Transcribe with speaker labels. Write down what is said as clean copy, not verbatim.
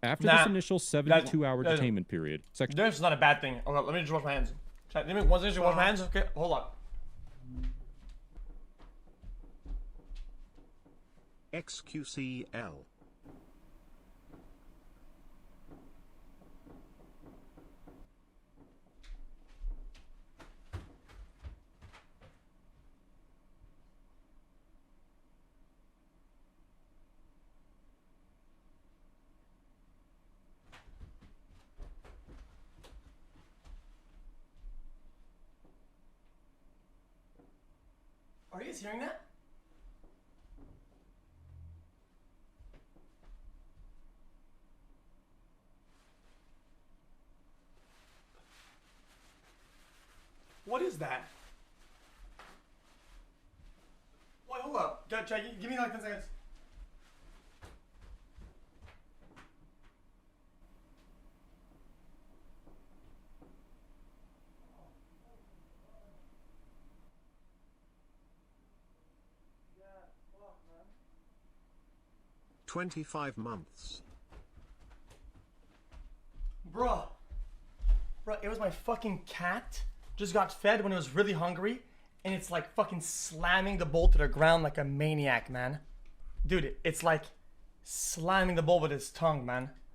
Speaker 1: After this initial 72-hour detainment period, section...
Speaker 2: This is not a bad thing. Okay, let me just wash my hands. Let me once I wash my hands. Okay, hold on.
Speaker 3: xQcOW.
Speaker 2: Are you guys hearing that? What is that? Wait, hold up. Give me like 10 seconds. Yeah, fuck, man.
Speaker 3: 25 months.
Speaker 2: Bruh, it was my fucking cat. Just got fed when it was really hungry, and it's like fucking slamming the bowl to the ground like a maniac, man. Dude, it's like slamming the bowl with his tongue, man.